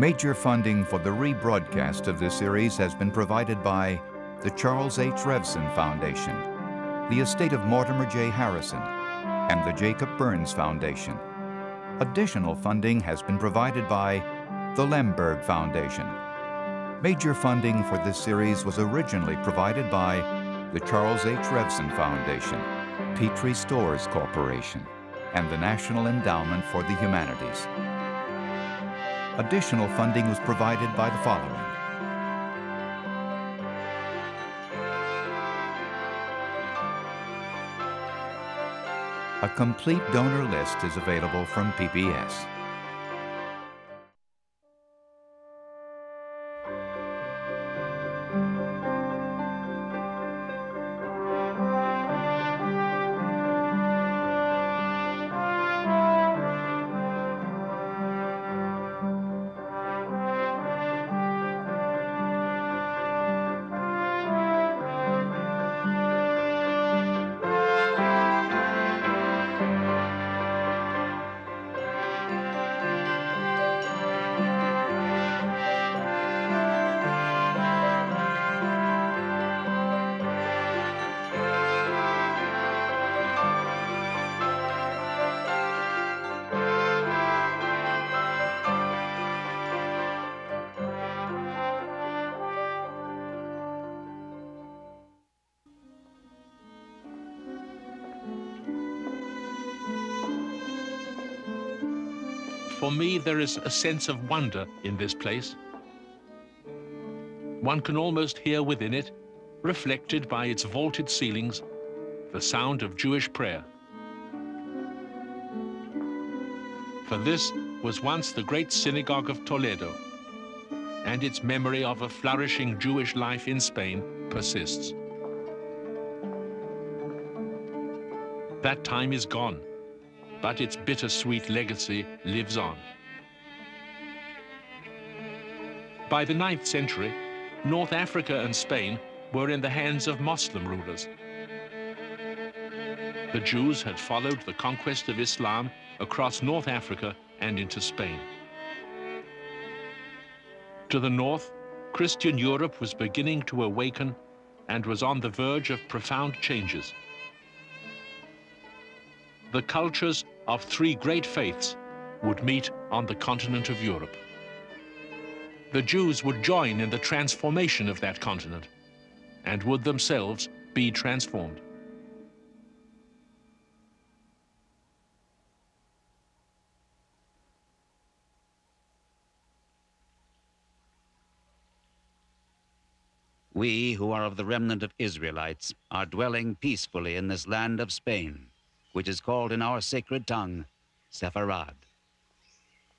Major funding for the rebroadcast of this series has been provided by the Charles H. Revson Foundation, the estate of Mortimer J. Harrison, and the Jacob Burns Foundation. Additional funding has been provided by the Lemberg Foundation. Major funding for this series was originally provided by the Charles H. Revson Foundation, Petrie Stores Corporation, and the National Endowment for the Humanities. Additional funding was provided by the following: a complete donor list is available from PBS. For me, there is a sense of wonder in this place. One can almost hear within it, reflected by its vaulted ceilings, the sound of Jewish prayer. For this was once the great synagogue of Toledo, and its memory of a flourishing Jewish life in Spain persists. That time is gone, but its bittersweet legacy lives on. By the 9th century, North Africa and Spain were in the hands of Muslim rulers. The Jews had followed the conquest of Islam across North Africa and into Spain. To the north, Christian Europe was beginning to awaken and was on the verge of profound changes. The cultures of three great faiths would meet on the continent of Europe. The Jews would join in the transformation of that continent and would themselves be transformed. We who are of the remnant of Israelites are dwelling peacefully in this land of Spain, which is called in our sacred tongue, Sepharad.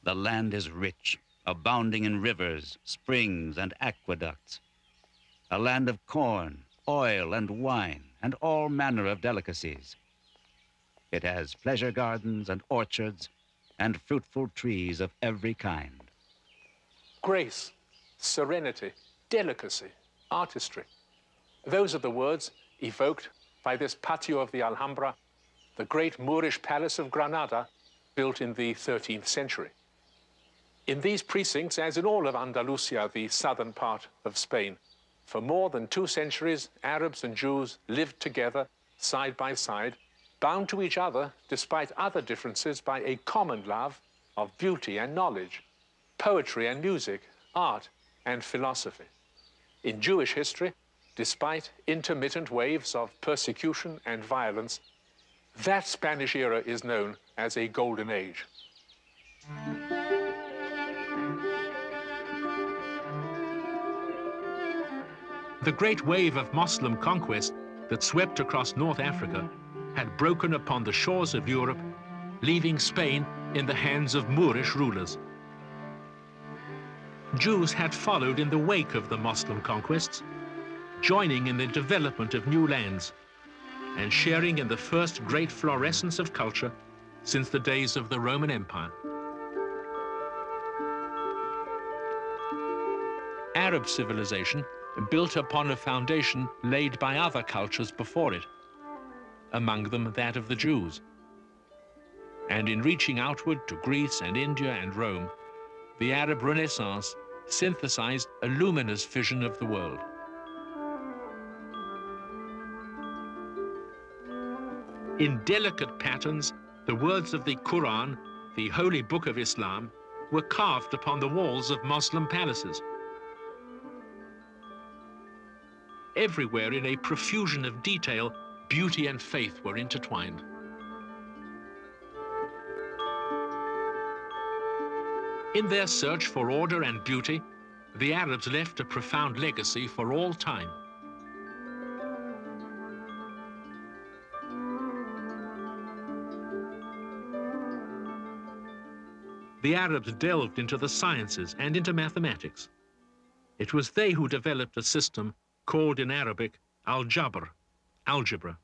The land is rich, abounding in rivers, springs, and aqueducts. A land of corn, oil, and wine, and all manner of delicacies. It has pleasure gardens and orchards, and fruitful trees of every kind. Grace, serenity, delicacy, artistry. Those are the words evoked by this patio of the Alhambra, the great Moorish palace of Granada, built in the 13th century. In these precincts, as in all of Andalusia, the southern part of Spain, for more than 2 centuries, Arabs and Jews lived together, side by side, bound to each other despite other differences by a common love of beauty and knowledge, poetry and music, art and philosophy. In Jewish history, despite intermittent waves of persecution and violence, that Spanish era is known as a golden age. The great wave of Muslim conquest that swept across North Africa had broken upon the shores of Europe, leaving Spain in the hands of Moorish rulers. Jews had followed in the wake of the Muslim conquests, joining in the development of new lands and sharing in the first great florescence of culture since the days of the Roman Empire. Arab civilization built upon a foundation laid by other cultures before it, among them that of the Jews. And in reaching outward to Greece and India and Rome, the Arab Renaissance synthesized a luminous vision of the world. In delicate patterns, the words of the Quran, the holy book of Islam, were carved upon the walls of Muslim palaces. Everywhere in a profusion of detail, beauty and faith were intertwined. In their search for order and beauty, the Arabs left a profound legacy for all time. The Arabs delved into the sciences and into mathematics. It was they who developed a system called in Arabic al-Jabr, algebra.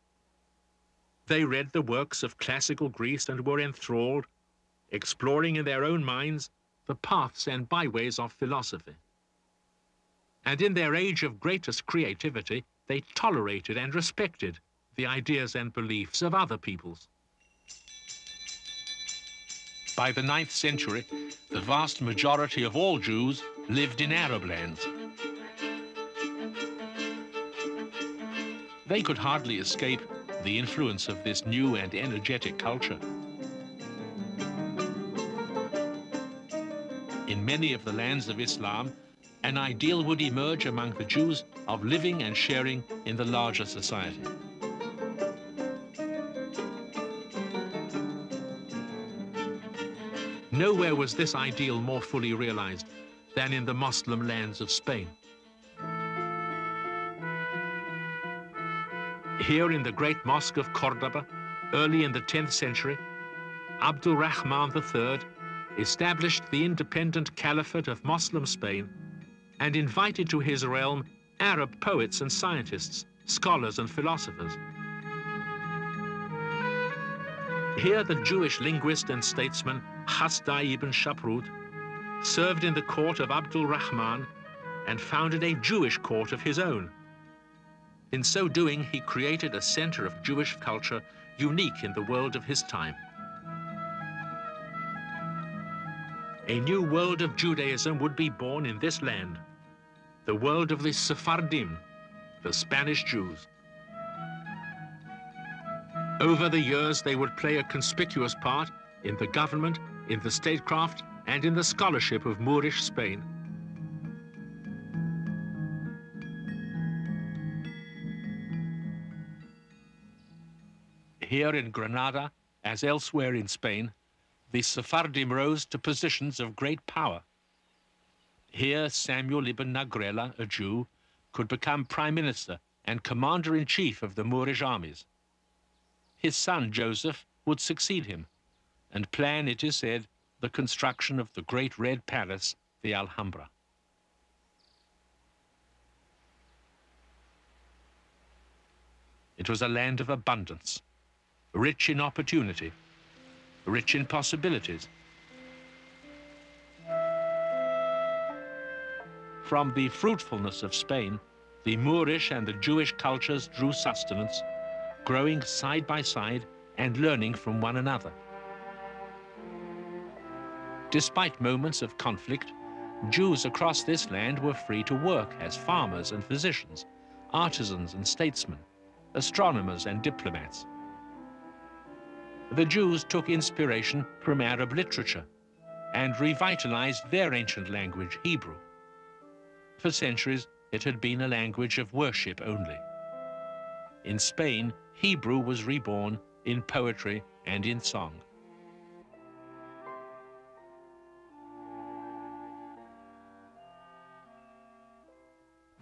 They read the works of classical Greece and were enthralled, exploring in their own minds the paths and byways of philosophy. And in their age of greatest creativity, they tolerated and respected the ideas and beliefs of other peoples. By the 9th century, the vast majority of all Jews lived in Arab lands. They could hardly escape the influence of this new and energetic culture. In many of the lands of Islam, an ideal would emerge among the Jews of living and sharing in the larger society. Nowhere was this ideal more fully realized than in the Muslim lands of Spain. Here in the great mosque of Cordoba, early in the 10th century, Abdul Rahman III established the independent caliphate of Muslim Spain and invited to his realm Arab poets and scientists, scholars and philosophers. Here the Jewish linguist and statesman Hasdai ibn Shaprut served in the court of Abdul Rahman and founded a Jewish court of his own. In so doing, he created a center of Jewish culture unique in the world of his time. A new world of Judaism would be born in this land, the world of the Sephardim, the Spanish Jews. Over the years, they would play a conspicuous part in the government, in the statecraft, and in the scholarship of Moorish Spain. Here in Granada, as elsewhere in Spain, the Sephardim rose to positions of great power. Here, Samuel ibn Nagrela, a Jew, could become prime minister and commander-in-chief of the Moorish armies. His son, Joseph, would succeed him and plan, it is said, the construction of the great red palace, the Alhambra. It was a land of abundance, rich in opportunity, rich in possibilities. From the fruitfulness of Spain, the Moorish and the Jewish cultures drew sustenance, growing side by side and learning from one another. Despite moments of conflict, Jews across this land were free to work as farmers and physicians, artisans and statesmen, astronomers and diplomats. The Jews took inspiration from Arab literature and revitalized their ancient language, Hebrew. For centuries, it had been a language of worship only. In Spain, Hebrew was reborn in poetry and in song.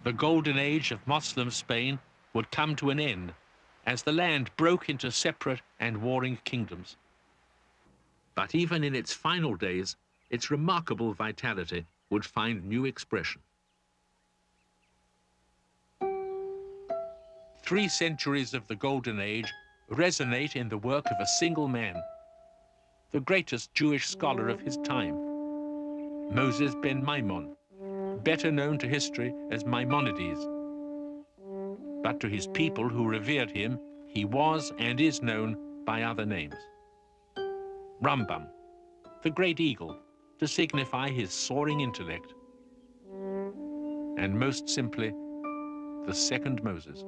The golden age of Muslim Spain would come to an end as the land broke into separate and warring kingdoms. But even in its final days, its remarkable vitality would find new expression. 3 centuries of the Golden Age resonate in the work of a single man, the greatest Jewish scholar of his time, Moses ben Maimon, better known to history as Maimonides. But to his people who revered him, he was and is known by other names. Rambam, the great eagle, to signify his soaring intellect, and most simply, the second Moses.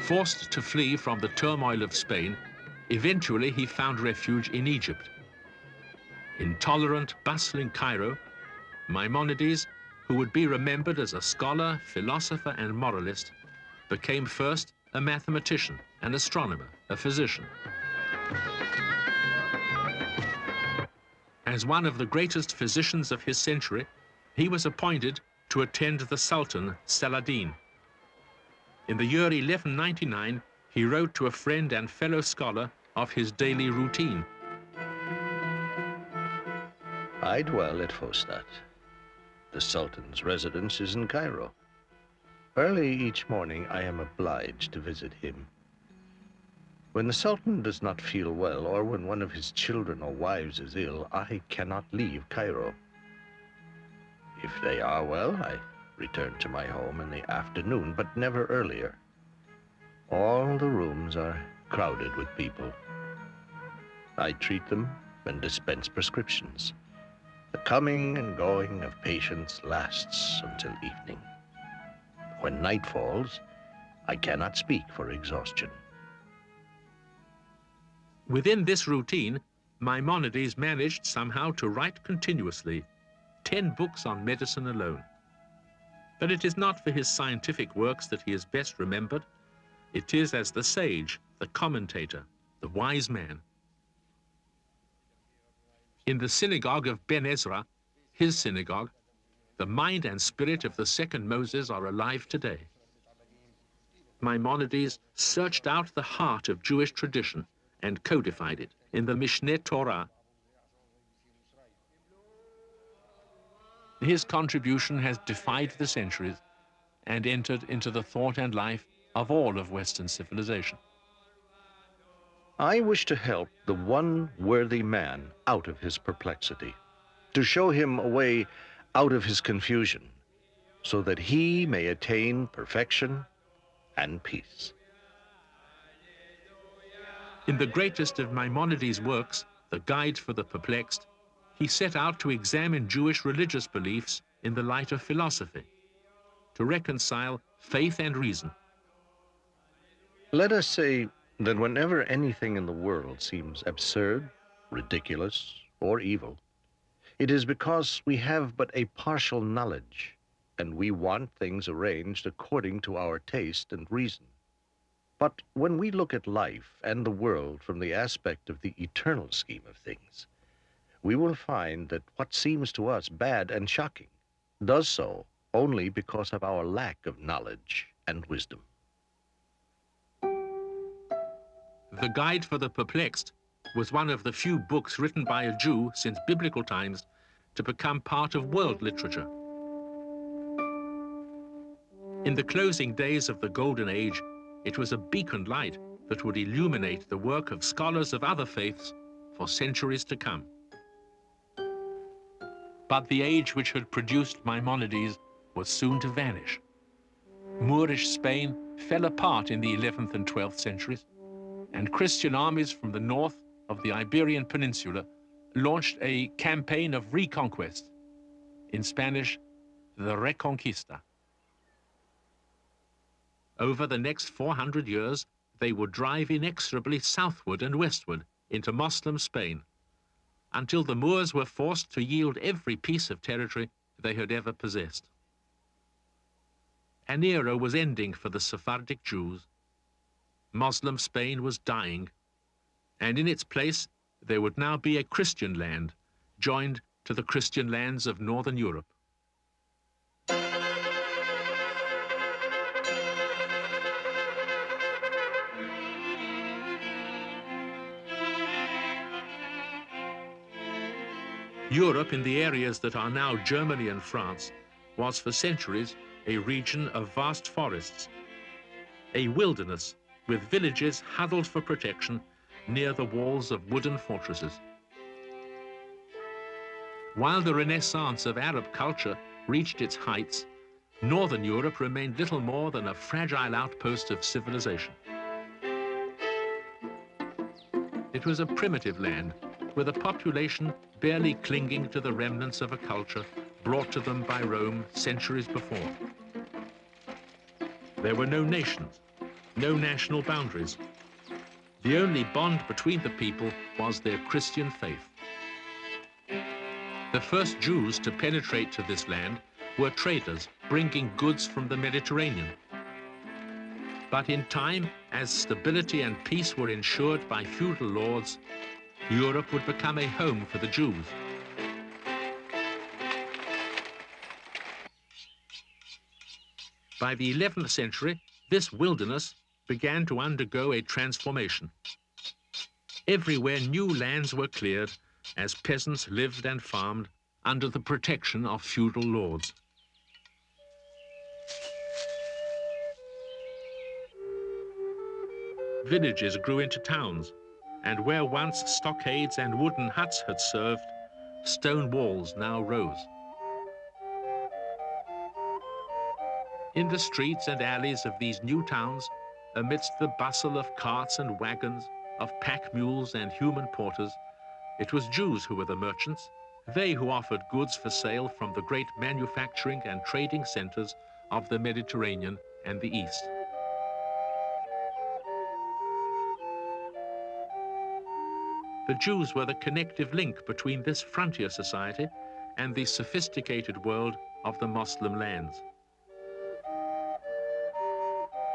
Forced to flee from the turmoil of Spain, eventually he found refuge in Egypt. In tolerant, bustling Cairo, Maimonides, who would be remembered as a scholar, philosopher, and moralist, became first a mathematician, an astronomer, a physician. As one of the greatest physicians of his century, he was appointed to attend the Sultan Saladin. In the year 1199, he wrote to a friend and fellow scholar of his daily routine. I dwell at Fostat. The Sultan's residence is in Cairo. Early each morning, I am obliged to visit him. When the Sultan does not feel well, or when one of his children or wives is ill, I cannot leave Cairo. If they are well, I return to my home in the afternoon, but never earlier. All the rooms are crowded with people. I treat them and dispense prescriptions. The coming and going of patients lasts until evening. When night falls, I cannot speak for exhaustion. Within this routine, Maimonides managed somehow to write continuously 10 books on medicine alone. But it is not for his scientific works that he is best remembered. It is as the sage, the commentator, the wise man. In the synagogue of Ben Ezra, his synagogue, the mind and spirit of the second Moses are alive today. Maimonides searched out the heart of Jewish tradition and codified it in the Mishneh Torah. His contribution has defied the centuries and entered into the thought and life of all of Western civilization. I wish to help the one worthy man out of his perplexity, to show him a way out of his confusion, so that he may attain perfection and peace. In the greatest of Maimonides' works, The Guide for the Perplexed, he set out to examine Jewish religious beliefs in the light of philosophy, to reconcile faith and reason. Let us say that whenever anything in the world seems absurd, ridiculous, or evil, it is because we have but a partial knowledge, and we want things arranged according to our taste and reason. But when we look at life and the world from the aspect of the eternal scheme of things, we will find that what seems to us bad and shocking does so only because of our lack of knowledge and wisdom. The Guide for the Perplexed was one of the few books written by a Jew since biblical times to become part of world literature. In the closing days of the Golden Age, it was a beacon light that would illuminate the work of scholars of other faiths for centuries to come. But the age which had produced Maimonides was soon to vanish. Moorish Spain fell apart in the 11th and 12th centuries, and Christian armies from the north of the Iberian Peninsula launched a campaign of reconquest, in Spanish, the Reconquista. Over the next 400 years, they would drive inexorably southward and westward into Muslim Spain, until the Moors were forced to yield every piece of territory they had ever possessed. An era was ending for the Sephardic Jews. Muslim Spain was dying, and in its place there would now be a Christian land, joined to the Christian lands of Northern Europe. Europe, in the areas that are now Germany and France, was for centuries a region of vast forests, a wilderness with villages huddled for protection near the walls of wooden fortresses. While the Renaissance of Arab culture reached its heights, Northern Europe remained little more than a fragile outpost of civilization. It was a primitive land with a population barely clinging to the remnants of a culture brought to them by Rome centuries before. There were no nations, no national boundaries. The only bond between the people was their Christian faith. The first Jews to penetrate to this land were traders bringing goods from the Mediterranean. But in time, as stability and peace were ensured by feudal lords, Europe would become a home for the Jews. By the 11th century, this wilderness began to undergo a transformation. Everywhere new lands were cleared as peasants lived and farmed under the protection of feudal lords. Villages grew into towns, and where once stockades and wooden huts had served, stone walls now rose. In the streets and alleys of these new towns, amidst the bustle of carts and wagons, of pack mules and human porters, it was Jews who were the merchants, they who offered goods for sale from the great manufacturing and trading centers of the Mediterranean and the East. The Jews were the connective link between this frontier society and the sophisticated world of the Muslim lands.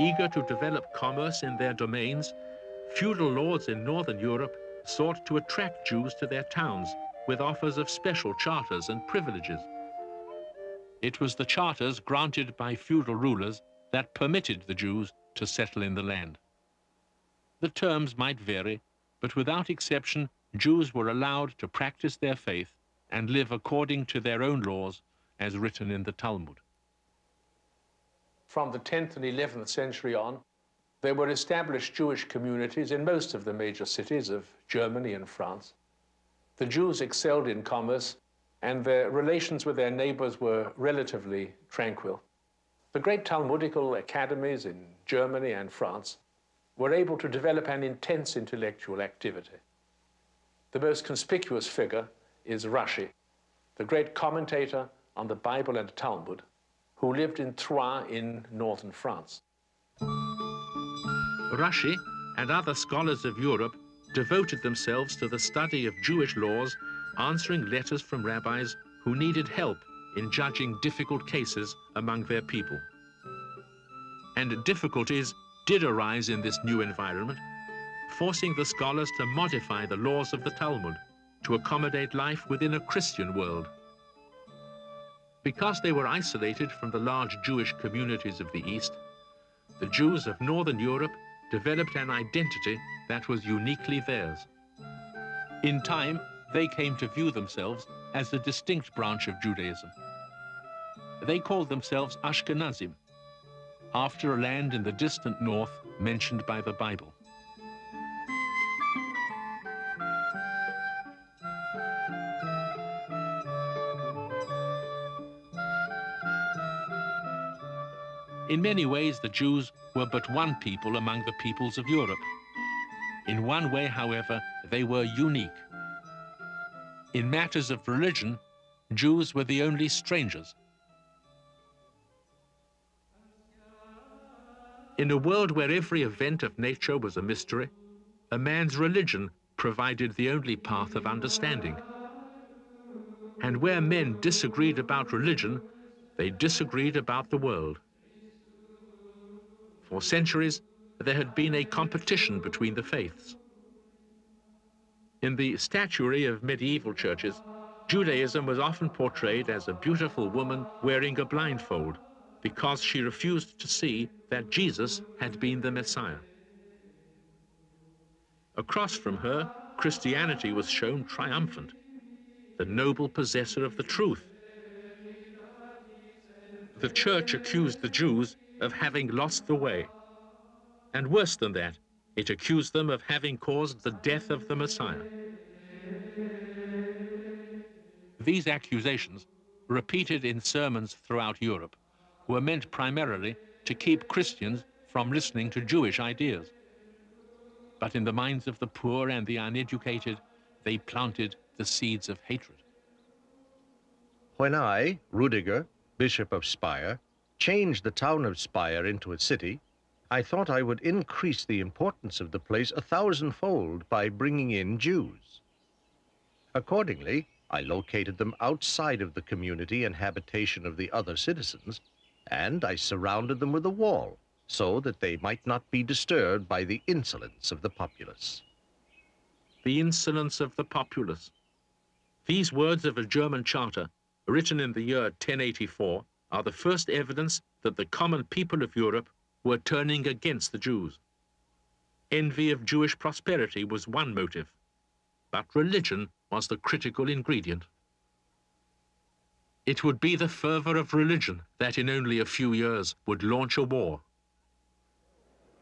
Eager to develop commerce in their domains, feudal lords in northern Europe sought to attract Jews to their towns with offers of special charters and privileges. It was the charters granted by feudal rulers that permitted the Jews to settle in the land. The terms might vary, but without exception, Jews were allowed to practice their faith and live according to their own laws as written in the Talmud. From the 10th and 11th century on, there were established Jewish communities in most of the major cities of Germany and France. The Jews excelled in commerce, and their relations with their neighbors were relatively tranquil. The great Talmudical academies in Germany and France were able to develop an intense intellectual activity. The most conspicuous figure is Rashi, the great commentator on the Bible and Talmud, who lived in Troyes in northern France. Rashi and other scholars of Europe devoted themselves to the study of Jewish laws, answering letters from rabbis who needed help in judging difficult cases among their people. And difficulties did arise in this new environment, forcing the scholars to modify the laws of the Talmud to accommodate life within a Christian world. Because they were isolated from the large Jewish communities of the East, the Jews of Northern Europe developed an identity that was uniquely theirs. In time, they came to view themselves as a distinct branch of Judaism. They called themselves Ashkenazim, after a land in the distant north mentioned by the Bible. In many ways, the Jews were but one people among the peoples of Europe. In one way, however, they were unique. In matters of religion, Jews were the only strangers. In a world where every event of nature was a mystery, a man's religion provided the only path of understanding. And where men disagreed about religion, they disagreed about the world. For centuries, there had been a competition between the faiths. In the statuary of medieval churches, Judaism was often portrayed as a beautiful woman wearing a blindfold because she refused to see that Jesus had been the Messiah. Across from her, Christianity was shown triumphant, the noble possessor of the truth. The church accused the Jews of having lost the way. And worse than that, it accused them of having caused the death of the Messiah. These accusations, repeated in sermons throughout Europe, were meant primarily to keep Christians from listening to Jewish ideas. but in the minds of the poor and the uneducated, they planted the seeds of hatred. When I, Rudiger, Bishop of Speyer, changed the town of Speyer into a city, I thought I would increase the importance of the place 1,000-fold by bringing in Jews. Accordingly, I located them outside of the community and habitation of the other citizens, and I surrounded them with a wall, so that they might not be disturbed by the insolence of the populace. The insolence of the populace. These words of a German charter, written in the year 1084, are the first evidence that the common people of Europe were turning against the Jews. Envy of Jewish prosperity was one motive, but religion was the critical ingredient. It would be the fervor of religion that in only a few years would launch a war.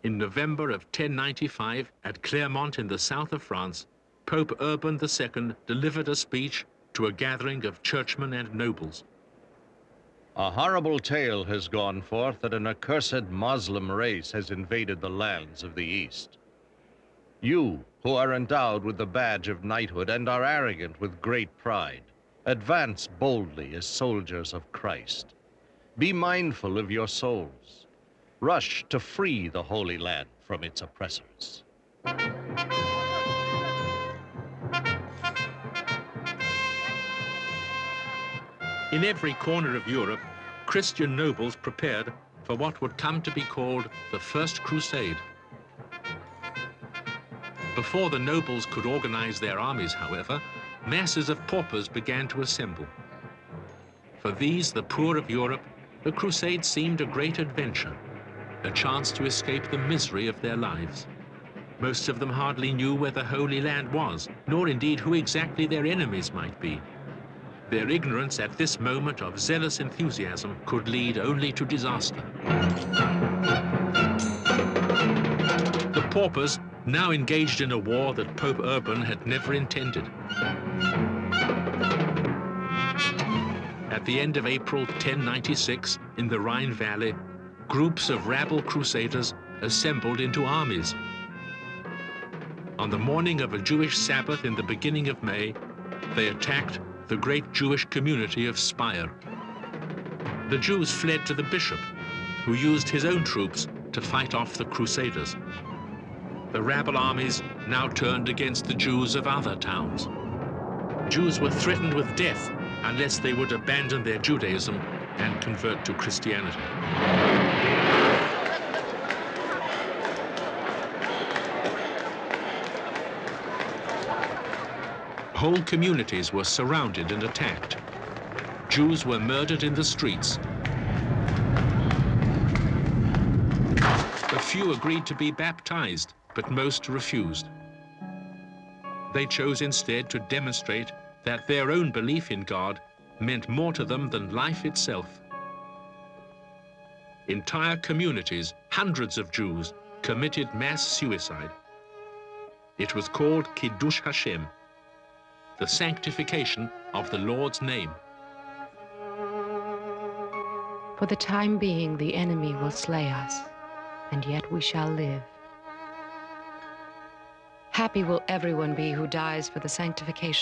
In November of 1095, at Clermont in the south of France, Pope Urban II delivered a speech to a gathering of churchmen and nobles. A horrible tale has gone forth that an accursed Moslem race has invaded the lands of the East. You, who are endowed with the badge of knighthood and are arrogant with great pride, advance boldly as soldiers of Christ. Be mindful of your souls. Rush to free the Holy Land from its oppressors. In every corner of Europe, Christian nobles prepared for what would come to be called the First Crusade. Before the nobles could organize their armies, however, masses of paupers began to assemble. For these, the poor of Europe, the crusade seemed a great adventure, a chance to escape the misery of their lives. Most of them hardly knew where the Holy Land was, nor indeed who exactly their enemies might be. Their ignorance at this moment of zealous enthusiasm could lead only to disaster. The paupers, now engaged in a war that Pope Urban had never intended. At the end of April 1096, in the Rhine Valley, groups of rabble crusaders assembled into armies. On the morning of a Jewish Sabbath in the beginning of May, they attacked the great Jewish community of Speyer. The Jews fled to the bishop, who used his own troops to fight off the crusaders. The rabble armies now turned against the Jews of other towns. Jews were threatened with death unless they would abandon their Judaism and convert to Christianity. Whole communities were surrounded and attacked. Jews were murdered in the streets. A few agreed to be baptized, but most refused. They chose instead to demonstrate that their own belief in God meant more to them than life itself. Entire communities, hundreds of Jews, committed mass suicide. It was called Kiddush Hashem, the sanctification of the Lord's name. For the time being, the enemy will slay us, and yet we shall live. Happy will everyone be who dies for the sanctification